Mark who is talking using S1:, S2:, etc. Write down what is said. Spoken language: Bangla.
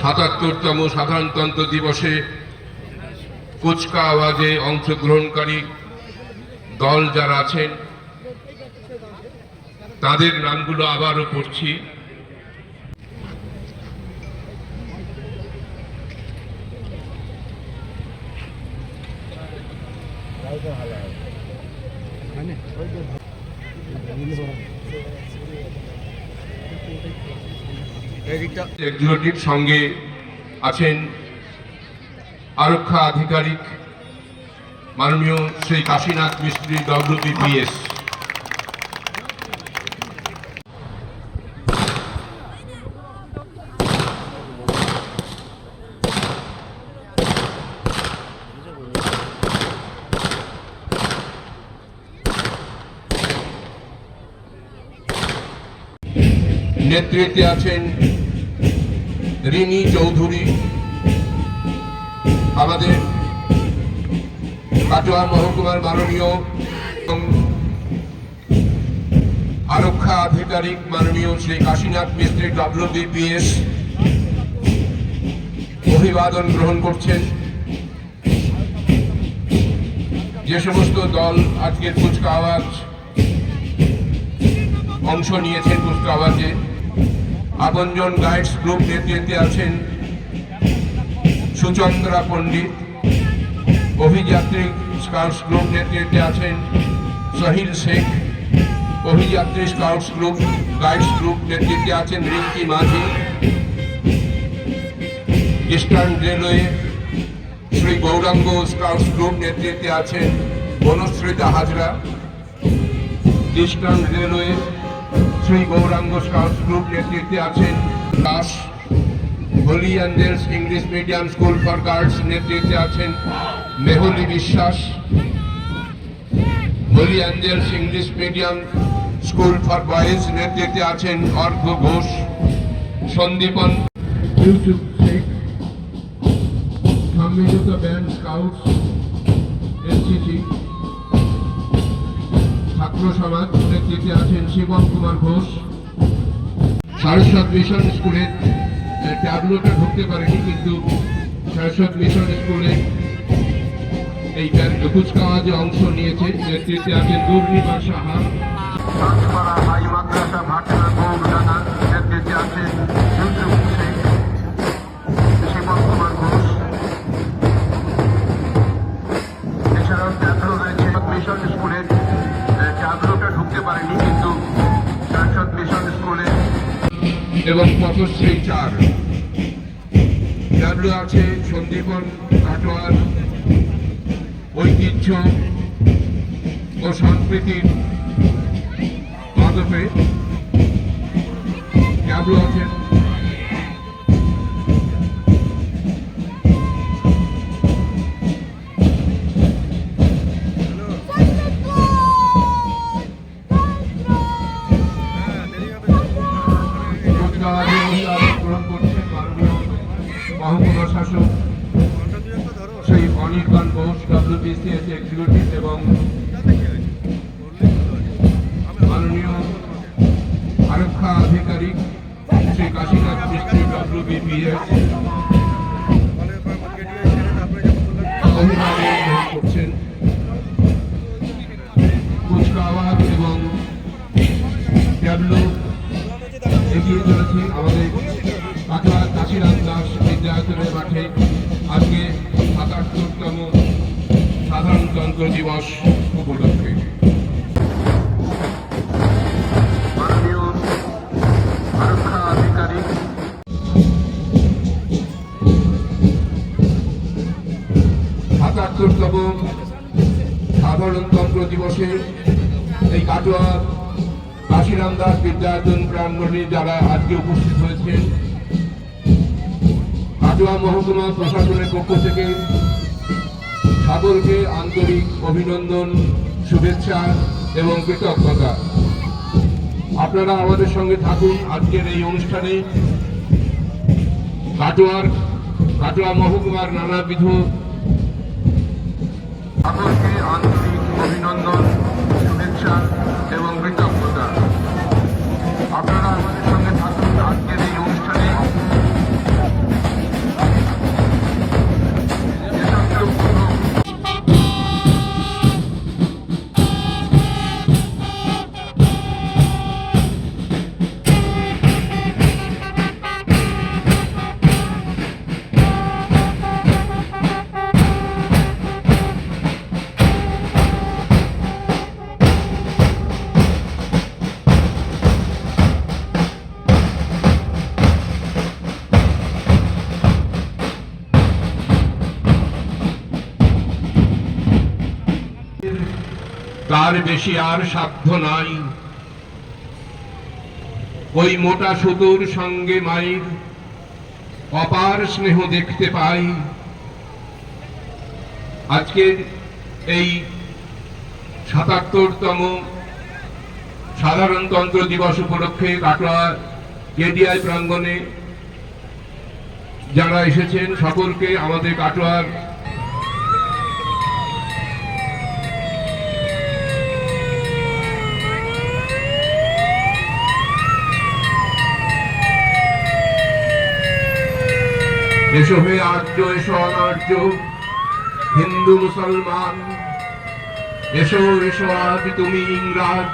S1: ৭৭তম সাধারণতন্ত্র দিবসে কুচকাওয়াজে অংশগ্রহণকারী দল যারা আছেন তাদের নামগুলো আবারও পড়ছি। এক্সিকিউটিভ সঙ্গে আছেন আরক্ষা আধিকারিক মাননীয় শ্রী কাশীনাথ মিস্ত্রি WBPS। নেতৃত্বে আছেন রিনি চৌধুরী, আমাদের কাটোয়া মহকুমার মাননীয় আরক্ষা আধিকারিক মাননীয় শ্রী কাশীনাথ মিস্ত্রি WBPS অভিবাদন গ্রহণ করছেন। যে সমস্ত দল আজকের কুচকাওয়াজ অংশ নিয়েছেন কুচকাওয়াজে, আপনজন গাইডস গ্রুপ নেতৃত্বে আছেন সুচন্দ্রা পণ্ডিত, অভিযাত্রী স্কাউটস গ্রুপ নেতৃত্বে আছেন সহিল শেখ, অভিযাত্রী স্কাউটস গ্রুপ গাইডস গ্রুপ নেতৃত্বে আছেন Rinki Majhi, Eastern Railway Shri Gauranga scouts group নেতৃত্বে আছেন Banashrita Hazra, Eastern Railway Shri Gauranga scouts group নেতৃত্বে আছেন Das, Holy Angels English Medium School for Girls নেতৃত্বে আছেন Mehuli Biswas, Holy Angels English Medium School for Boys নেতৃত্বে আছেন অর্ঘ ঘোষ, সন্দীপন ইউসুফ শেখ, সম্মিলিত ব্যান্ড স্কাউটস এনসিসি ছাত্র সমাজ নেতৃত্বে আছেন শিবম কুমার ঘোষ। সারস্বত মিশন স্কুলের ট্যাবলোটা ঢুকতে পারেনি, কিন্তু সারস্বত মিশন স্কুলে এই কুচকাওয়াজে অংশ নিয়েছে। নেতৃত্বে আছেন দুর্নিমা সাহা, নেতৃত্বে আছেন ইউসুফ শেখ, শিবম কুমার ঘোষ। এছাড়াও ট্যাবলো রয়েছে মিশন স্কুলের ট্যাবলোটা ঢুকতে পারেনি, কিন্তু সারস্বত মিশন স্কুলে এবং পথশ্রী চার ট্যাবলো আছে সন্দীপন কাটোয়ার ঐতিহ্য ও সংস্কৃতির মাধ্যমে ট্যাবলো আছেন মহকুমা শাসক শ্রী অনির্বাণ ঘোষ WBCS এক্সিকিউটিভ এবং মাননীয় আরক্ষা আধিকারিক শ্রী কাশীনাথ মিস্ত্রি WBPS অভিবাদন গ্রহণ করছেন। কুচকাওয়াজ এবং ট্যাবলো এগিয়ে চলেছে আমাদের কাটোয়া কাশীনাথ দাস বিদ্যায়তনের মাঠে আজকে ৭৭তম সাধারণতন্ত্র দিবস উপলক্ষে। মাননীয় আরক্ষা আধিকারিক সাতাত্তরতম সাধারণতন্ত্র দিবসে এই কাটোয়া কাশীরাম দাস বিদ্যায়তন প্রাঙ্গণে যারা আজকে উপস্থিত হয়েছেন, কাটোয়া মহকুমা প্রশাসনের পক্ষ থেকে সকলকে আন্তরিক অভিনন্দন, শুভেচ্ছা এবং কৃতজ্ঞতা। আপনারা আমাদের সঙ্গে থাকুন আজকের এই অনুষ্ঠানে। কাটোয়া মহকুমার নানাবিধ সকলকে আন্তরিক অভিনন্দন, শুভেচ্ছা এবং কৃতজ্ঞতা। আপনারা আমাদের সঙ্গে থাকুন আজকের এই অনুষ্ঠানে। তার বেশি আর সাধ্য নাই। ওই মোটা সুতোর সঙ্গে মায়ের অপার স্নেহ দেখতে পাই। আজকের এই ৭৭তম সাধারণতন্ত্র দিবস উপলক্ষে কাটোয়া কেডিআই প্রাঙ্গণে যারা এসেছেন সকলকে আমাদের কাটোয়ার এসো হে আর্য, এসো অনার্য, হিন্দু মুসলমান, এসো এসো আজ তুমি ইংরাজ,